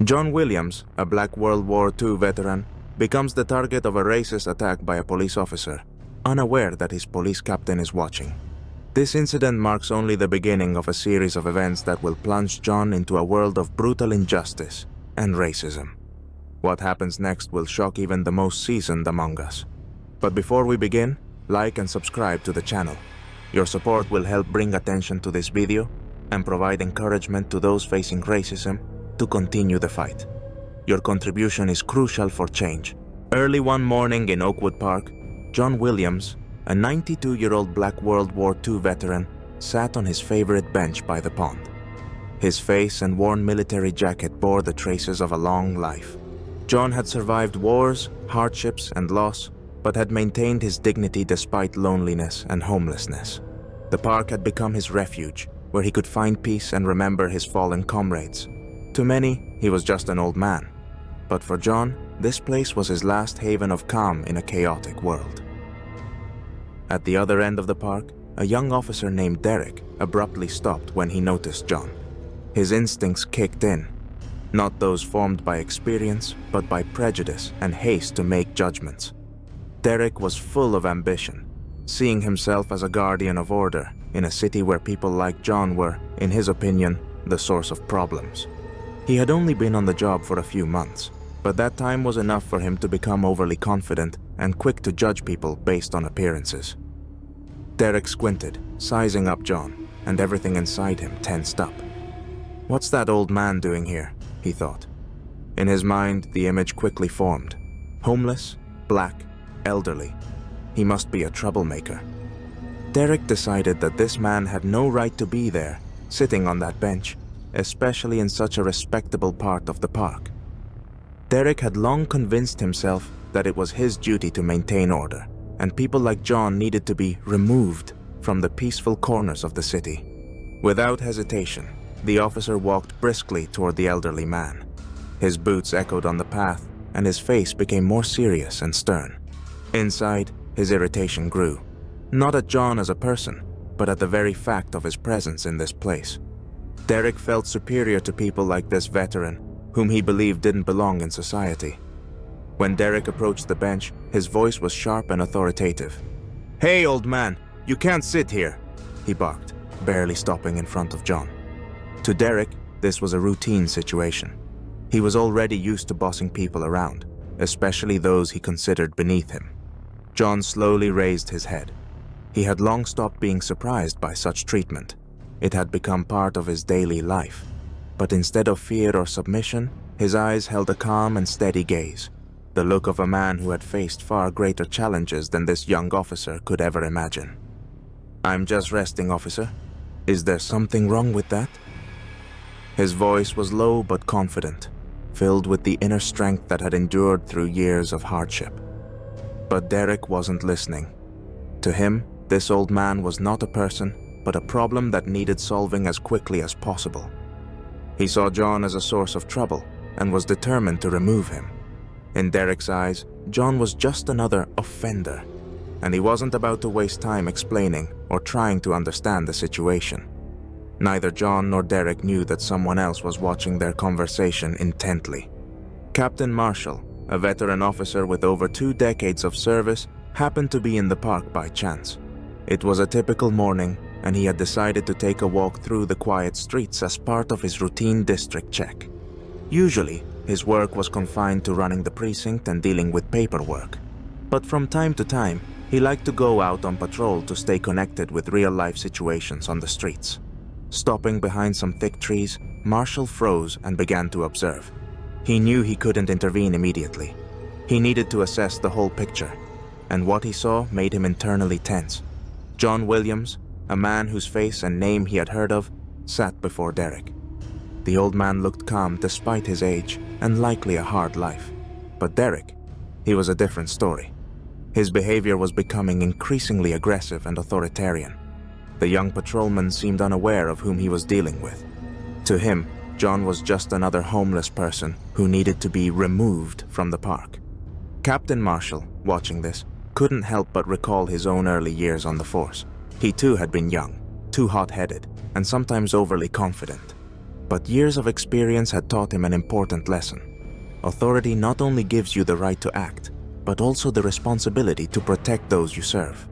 John Williams, a black World War II veteran, becomes the target of a racist attack by a police officer, unaware that his police captain is watching. This incident marks only the beginning of a series of events that will plunge John into a world of brutal injustice and racism. What happens next will shock even the most seasoned among us. But before we begin, like and subscribe to the channel. Your support will help bring attention to this video and provide encouragement to those facing racism to continue the fight. Your contribution is crucial for change. Early one morning in Oakwood Park, John Williams, a 92-year-old black World War II veteran, sat on his favorite bench by the pond. His face and worn military jacket bore the traces of a long life. John had survived wars, hardships, and loss, but had maintained his dignity despite loneliness and homelessness. The park had become his refuge, where he could find peace and remember his fallen comrades. To many, he was just an old man. But for John, this place was his last haven of calm in a chaotic world. At the other end of the park, a young officer named Derek abruptly stopped when he noticed John. His instincts kicked in, not those formed by experience, but by prejudice and haste to make judgments. Derek was full of ambition, seeing himself as a guardian of order in a city where people like John were, in his opinion, the source of problems. He had only been on the job for a few months, but that time was enough for him to become overly confident and quick to judge people based on appearances. Derek squinted, sizing up John, and everything inside him tensed up. "What's that old man doing here?" he thought. In his mind, the image quickly formed. Homeless, black, elderly. He must be a troublemaker. Derek decided that this man had no right to be there, sitting on that bench, especially in such a respectable part of the park. Derek had long convinced himself that it was his duty to maintain order, and people like John needed to be removed from the peaceful corners of the city. Without hesitation, the officer walked briskly toward the elderly man. His boots echoed on the path, and his face became more serious and stern. Inside, his irritation grew, not at John as a person, but at the very fact of his presence in this place. Derek felt superior to people like this veteran, whom he believed didn't belong in society. When Derek approached the bench, his voice was sharp and authoritative. "Hey, old man, you can't sit here," he barked, barely stopping in front of John. To Derek, this was a routine situation. He was already used to bossing people around, especially those he considered beneath him. John slowly raised his head. He had long stopped being surprised by such treatment. It had become part of his daily life. But instead of fear or submission, his eyes held a calm and steady gaze, the look of a man who had faced far greater challenges than this young officer could ever imagine. "I'm just resting, officer. Is there something wrong with that?" His voice was low but confident, filled with the inner strength that had endured through years of hardship. But Derek wasn't listening. To him, this old man was not a person, but a problem that needed solving as quickly as possible. He saw John as a source of trouble and was determined to remove him. In Derek's eyes, John was just another offender, and he wasn't about to waste time explaining or trying to understand the situation. Neither John nor Derek knew that someone else was watching their conversation intently. Captain Marshall, a veteran officer with over 2 decades of service, happened to be in the park by chance. It was a typical morning, and he had decided to take a walk through the quiet streets as part of his routine district check. Usually, his work was confined to running the precinct and dealing with paperwork. But from time to time, he liked to go out on patrol to stay connected with real-life situations on the streets. Stopping behind some thick trees, Marshall froze and began to observe. He knew he couldn't intervene immediately. He needed to assess the whole picture, and what he saw made him internally tense. John Williams, a man whose face and name he had heard of, sat before Derek. The old man looked calm despite his age and likely a hard life. But Derek, he was a different story. His behavior was becoming increasingly aggressive and authoritarian. The young patrolman seemed unaware of whom he was dealing with. To him, John was just another homeless person who needed to be removed from the park. Captain Marshall, watching this, couldn't help but recall his own early years on the force. He too had been young, too hot-headed, and sometimes overly confident. But years of experience had taught him an important lesson. Authority not only gives you the right to act, but also the responsibility to protect those you serve.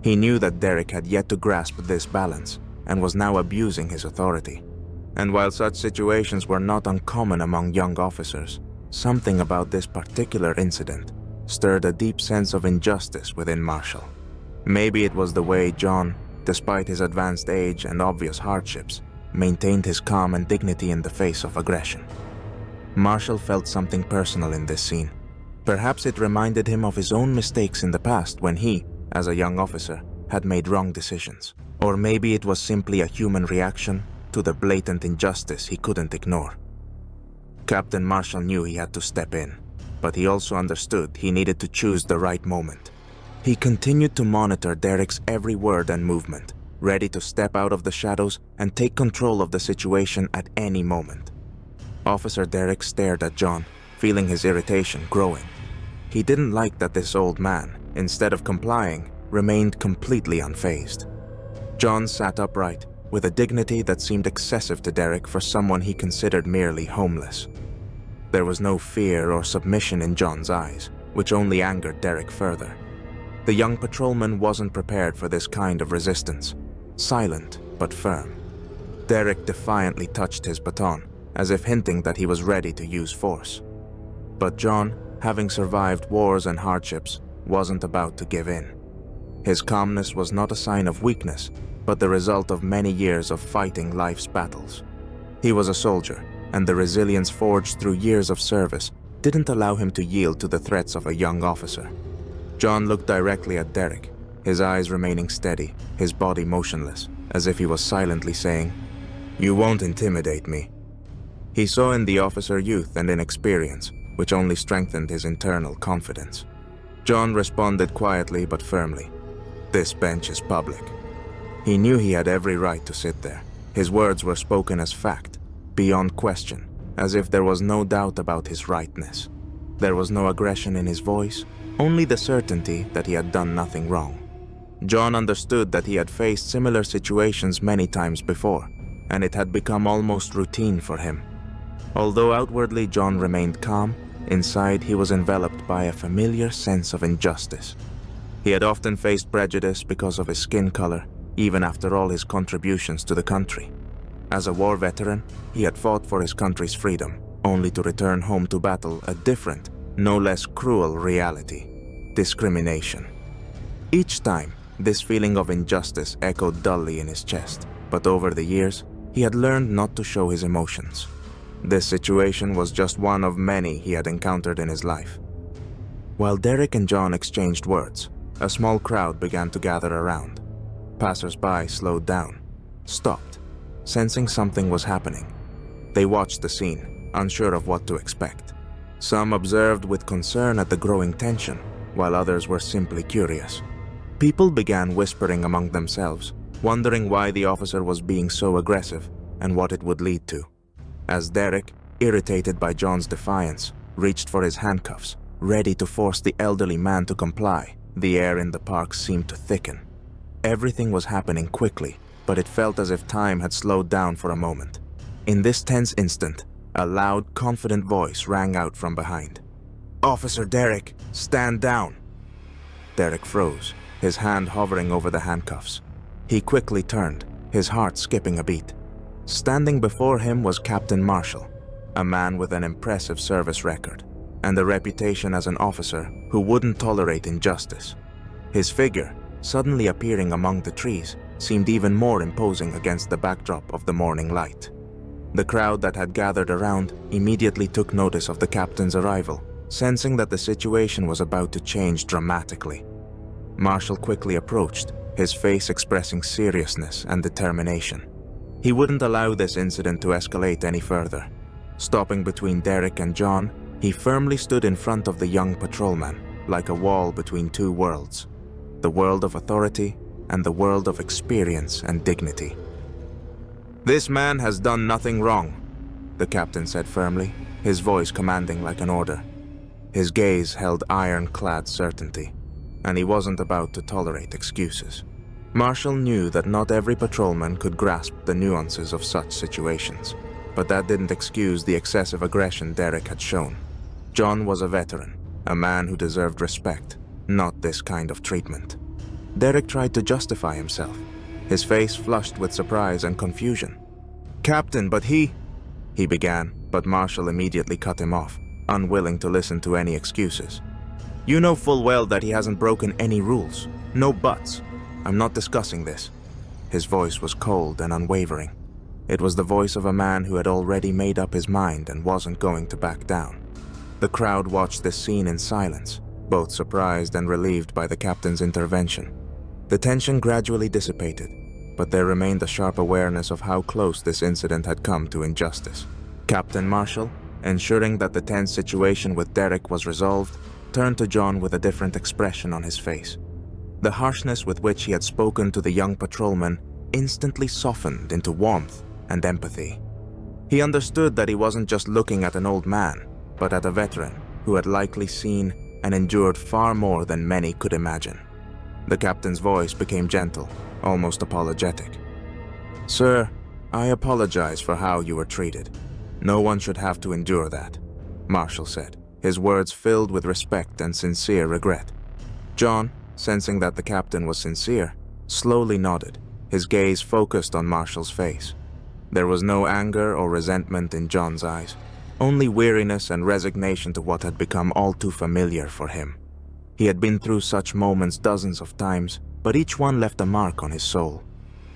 He knew that Derek had yet to grasp this balance and was now abusing his authority. And while such situations were not uncommon among young officers, something about this particular incident stirred a deep sense of injustice within Marshall. Maybe it was the way John, despite his advanced age and obvious hardships, maintained his calm and dignity in the face of aggression. Marshall felt something personal in this scene. Perhaps it reminded him of his own mistakes in the past when he, as a young officer, had made wrong decisions. Or maybe it was simply a human reaction to the blatant injustice he couldn't ignore. Captain Marshall knew he had to step in, but he also understood he needed to choose the right moment. He continued to monitor Derek's every word and movement, ready to step out of the shadows and take control of the situation at any moment. Officer Derek stared at John, feeling his irritation growing. He didn't like that this old man, instead of complying, remained completely unfazed. John sat upright, with a dignity that seemed excessive to Derek for someone he considered merely homeless. There was no fear or submission in John's eyes, which only angered Derek further. The young patrolman wasn't prepared for this kind of resistance, silent but firm. Derek defiantly touched his baton, as if hinting that he was ready to use force. But John, having survived wars and hardships, wasn't about to give in. His calmness was not a sign of weakness, but the result of many years of fighting life's battles. He was a soldier, and the resilience forged through years of service didn't allow him to yield to the threats of a young officer. John looked directly at Derek, his eyes remaining steady, his body motionless, as if he was silently saying, "You won't intimidate me." He saw in the officer youth and inexperience, which only strengthened his internal confidence. John responded quietly but firmly, "This bench is public." He knew he had every right to sit there. His words were spoken as fact, beyond question, as if there was no doubt about his rightness. There was no aggression in his voice, only the certainty that he had done nothing wrong. John understood that he had faced similar situations many times before, and it had become almost routine for him. Although outwardly John remained calm, inside he was enveloped by a familiar sense of injustice. He had often faced prejudice because of his skin color, even after all his contributions to the country. As a war veteran, he had fought for his country's freedom, only to return home to battle a different, no less cruel reality: discrimination. Each time, this feeling of injustice echoed dully in his chest, but over the years, he had learned not to show his emotions. This situation was just one of many he had encountered in his life. While Derek and John exchanged words, a small crowd began to gather around. Passers-by slowed down, stopped, sensing something was happening. They watched the scene, unsure of what to expect. Some observed with concern at the growing tension, while others were simply curious. People began whispering among themselves, wondering why the officer was being so aggressive and what it would lead to. As Derek, irritated by John's defiance, reached for his handcuffs, ready to force the elderly man to comply, the air in the park seemed to thicken. Everything was happening quickly, but it felt as if time had slowed down for a moment. In this tense instant, a loud, confident voice rang out from behind. "Officer Derek, stand down!" Derek froze, his hand hovering over the handcuffs. He quickly turned, his heart skipping a beat. Standing before him was Captain Marshall, a man with an impressive service record, and a reputation as an officer who wouldn't tolerate injustice. His figure, suddenly appearing among the trees, seemed even more imposing against the backdrop of the morning light. The crowd that had gathered around immediately took notice of the captain's arrival, sensing that the situation was about to change dramatically. Marshall quickly approached, his face expressing seriousness and determination. He wouldn't allow this incident to escalate any further. Stopping between Derek and John, he firmly stood in front of the young patrolman, like a wall between two worlds: the world of authority and the world of experience and dignity. "This man has done nothing wrong," the captain said firmly, his voice commanding like an order. His gaze held ironclad certainty, and he wasn't about to tolerate excuses. Marshall knew that not every patrolman could grasp the nuances of such situations. But that didn't excuse the excessive aggression Derek had shown. John was a veteran, a man who deserved respect, not this kind of treatment. Derek tried to justify himself, his face flushed with surprise and confusion. "Captain, but he began, but Marshall immediately cut him off, unwilling to listen to any excuses. "You know full well that he hasn't broken any rules. No buts. I'm not discussing this." His voice was cold and unwavering. It was the voice of a man who had already made up his mind and wasn't going to back down. The crowd watched this scene in silence, both surprised and relieved by the captain's intervention. The tension gradually dissipated, but there remained a sharp awareness of how close this incident had come to injustice. Captain Marshall, ensuring that the tense situation with Derek was resolved, turned to John with a different expression on his face. The harshness with which he had spoken to the young patrolman instantly softened into warmth and empathy. He understood that he wasn't just looking at an old man, but at a veteran who had likely seen and endured far more than many could imagine. The captain's voice became gentle, almost apologetic. "Sir, I apologize for how you were treated. No one should have to endure that," Marshall said, his words filled with respect and sincere regret. John, sensing that the captain was sincere, slowly nodded, his gaze focused on Marshall's face. There was no anger or resentment in John's eyes, only weariness and resignation to what had become all too familiar for him. He had been through such moments dozens of times, but each one left a mark on his soul.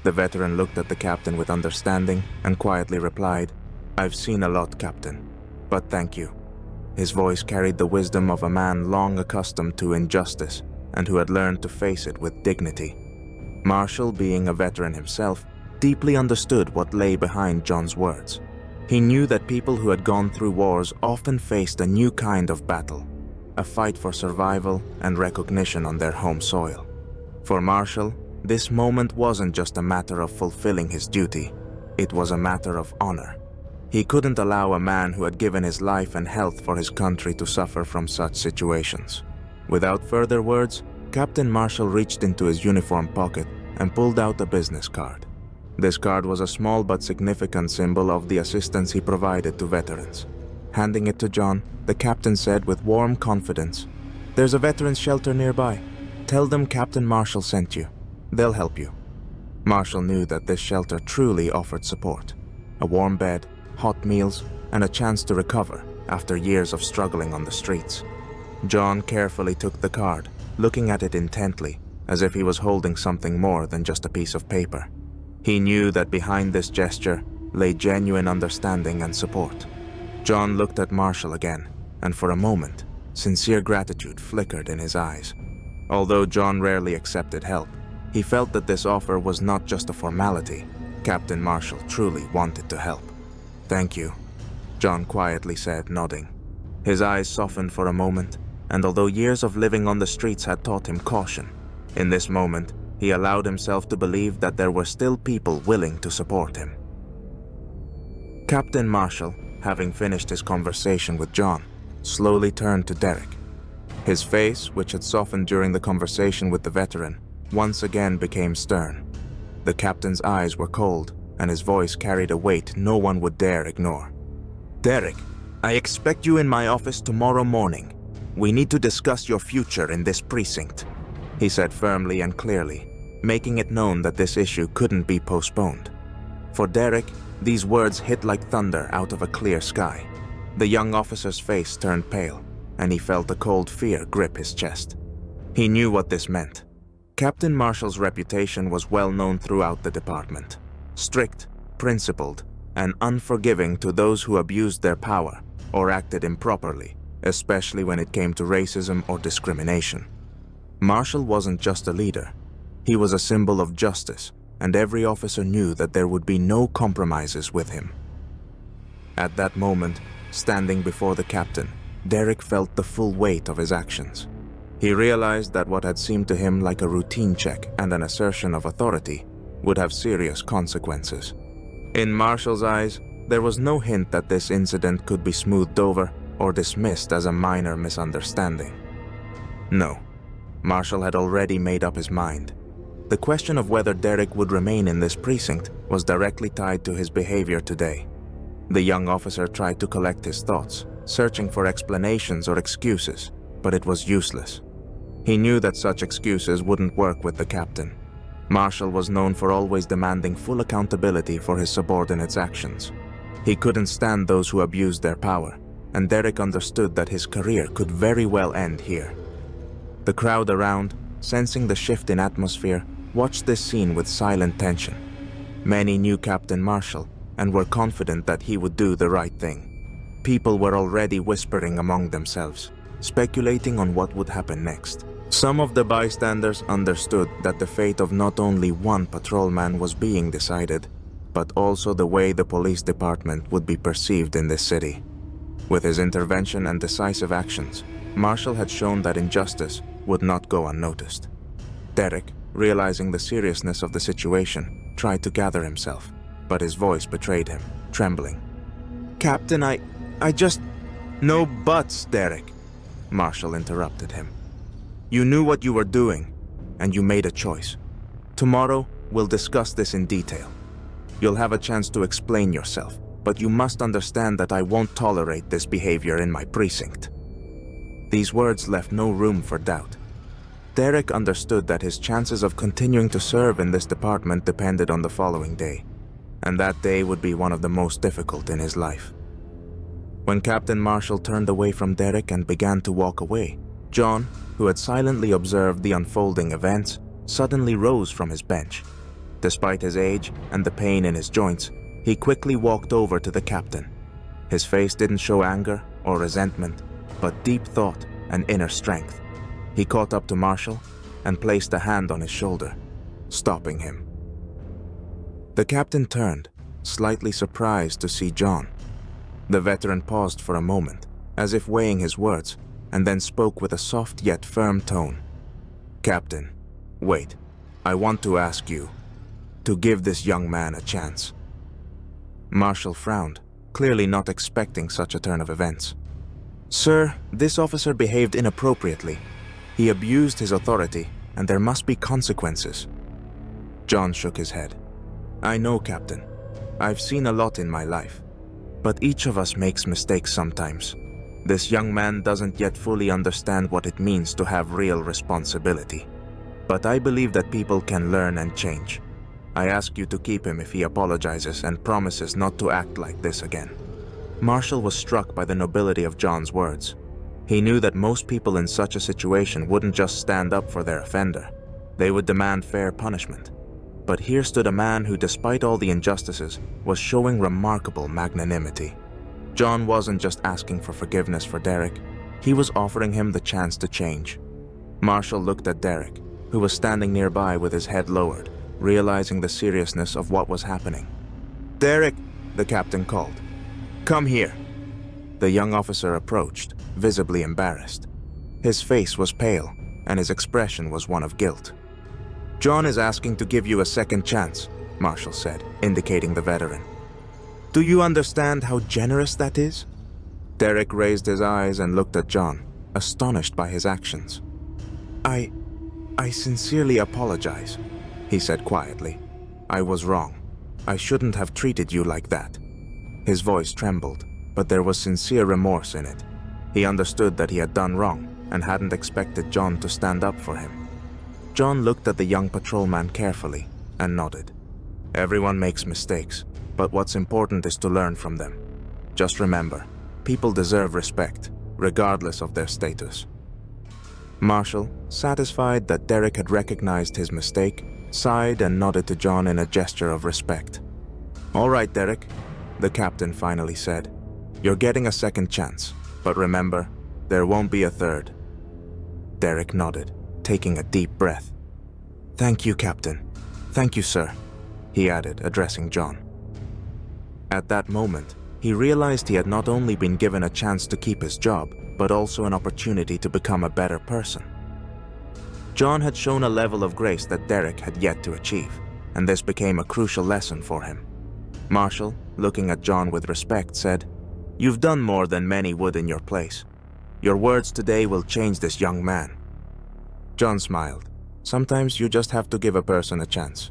The veteran looked at the captain with understanding and quietly replied, "I've seen a lot, Captain, but thank you." His voice carried the wisdom of a man long accustomed to injustice and who had learned to face it with dignity. Marshall, being a veteran himself, deeply understood what lay behind John's words. He knew that people who had gone through wars often faced a new kind of battle, a fight for survival and recognition on their home soil. For Marshall, this moment wasn't just a matter of fulfilling his duty, it was a matter of honor. He couldn't allow a man who had given his life and health for his country to suffer from such situations. Without further words, Captain Marshall reached into his uniform pocket and pulled out a business card. This card was a small but significant symbol of the assistance he provided to veterans. Handing it to John, the captain said with warm confidence, "There's a veterans shelter nearby. Tell them Captain Marshall sent you. They'll help you." Marshall knew that this shelter truly offered support. A warm bed, hot meals, and a chance to recover after years of struggling on the streets. John carefully took the card, looking at it intently, as if he was holding something more than just a piece of paper. He knew that behind this gesture lay genuine understanding and support. John looked at Marshall again, and for a moment, sincere gratitude flickered in his eyes. Although John rarely accepted help, he felt that this offer was not just a formality. Captain Marshall truly wanted to help. "Thank you," John quietly said, nodding. His eyes softened for a moment, and although years of living on the streets had taught him caution, in this moment, he allowed himself to believe that there were still people willing to support him. Captain Marshall, having finished his conversation with John, slowly turned to Derek. His face, which had softened during the conversation with the veteran, once again became stern. The captain's eyes were cold, and his voice carried a weight no one would dare ignore. "Derek, I expect you in my office tomorrow morning. We need to discuss your future in this precinct," he said firmly and clearly, making it known that this issue couldn't be postponed. For Derek, these words hit like thunder out of a clear sky. The young officer's face turned pale, and he felt a cold fear grip his chest. He knew what this meant. Captain Marshall's reputation was well known throughout the department. Strict, principled, and unforgiving to those who abused their power or acted improperly, especially when it came to racism or discrimination. Marshall wasn't just a leader. He was a symbol of justice, and every officer knew that there would be no compromises with him. At that moment, standing before the captain, Derek felt the full weight of his actions. He realized that what had seemed to him like a routine check and an assertion of authority would have serious consequences. In Marshall's eyes, there was no hint that this incident could be smoothed over or dismissed as a minor misunderstanding. No, Marshall had already made up his mind. The question of whether Derek would remain in this precinct was directly tied to his behavior today. The young officer tried to collect his thoughts, searching for explanations or excuses, but it was useless. He knew that such excuses wouldn't work with the captain. Marshall was known for always demanding full accountability for his subordinates' actions. He couldn't stand those who abused their power, and Derek understood that his career could very well end here. The crowd around, sensing the shift in atmosphere, watched this scene with silent tension. Many knew Captain Marshall and were confident that he would do the right thing. People were already whispering among themselves, speculating on what would happen next. Some of the bystanders understood that the fate of not only one patrolman was being decided, but also the way the police department would be perceived in this city. With his intervention and decisive actions, Marshall had shown that injustice would not go unnoticed. Derek, realizing the seriousness of the situation, tried to gather himself, but his voice betrayed him, trembling. "Captain, I just..." "No buts, Derek," Marshall interrupted him. "You knew what you were doing, and you made a choice. Tomorrow, we'll discuss this in detail. You'll have a chance to explain yourself, but you must understand that I won't tolerate this behavior in my precinct." These words left no room for doubt. Derek understood that his chances of continuing to serve in this department depended on the following day, and that day would be one of the most difficult in his life. When Captain Marshall turned away from Derek and began to walk away, John, who had silently observed the unfolding events, suddenly rose from his bench. Despite his age and the pain in his joints, he quickly walked over to the captain. His face didn't show anger or resentment, but deep thought and inner strength. He caught up to Marshall and placed a hand on his shoulder, stopping him. The captain turned, slightly surprised to see John. The veteran paused for a moment, as if weighing his words, and then spoke with a soft yet firm tone. "Captain, wait. I want to ask you to give this young man a chance." Marshall frowned, clearly not expecting such a turn of events. "Sir, this officer behaved inappropriately. He abused his authority, and there must be consequences." John shook his head. "I know, Captain. I've seen a lot in my life. But each of us makes mistakes sometimes. This young man doesn't yet fully understand what it means to have real responsibility. But I believe that people can learn and change. I ask you to keep him if he apologizes and promises not to act like this again." Marshall was struck by the nobility of John's words. He knew that most people in such a situation wouldn't just stand up for their offender. They would demand fair punishment. But here stood a man who, despite all the injustices, was showing remarkable magnanimity. John wasn't just asking for forgiveness for Derek, he was offering him the chance to change. Marshall looked at Derek, who was standing nearby with his head lowered, realizing the seriousness of what was happening. "Derek," the captain called. "Come here." The young officer approached, visibly embarrassed. His face was pale, and his expression was one of guilt. "John is asking to give you a second chance," Marshall said, indicating the veteran. "Do you understand how generous that is?" Derek raised his eyes and looked at John, astonished by his actions. I sincerely apologize," he said quietly. "I was wrong. I shouldn't have treated you like that." His voice trembled, but there was sincere remorse in it. He understood that he had done wrong and hadn't expected John to stand up for him. John looked at the young patrolman carefully and nodded. "Everyone makes mistakes, but what's important is to learn from them. Just remember, people deserve respect, regardless of their status." Marshall, satisfied that Derek had recognized his mistake, sighed and nodded to John in a gesture of respect. "All right, Derek," the captain finally said. "You're getting a second chance, but remember, there won't be a third." Derek nodded, taking a deep breath. "Thank you, Captain. Thank you, sir," he added, addressing John. At that moment, he realized he had not only been given a chance to keep his job, but also an opportunity to become a better person. John had shown a level of grace that Derek had yet to achieve, and this became a crucial lesson for him. Marshall, looking at John with respect, said, "You've done more than many would in your place. Your words today will change this young man." John smiled. Sometimes you just have to give a person a chance.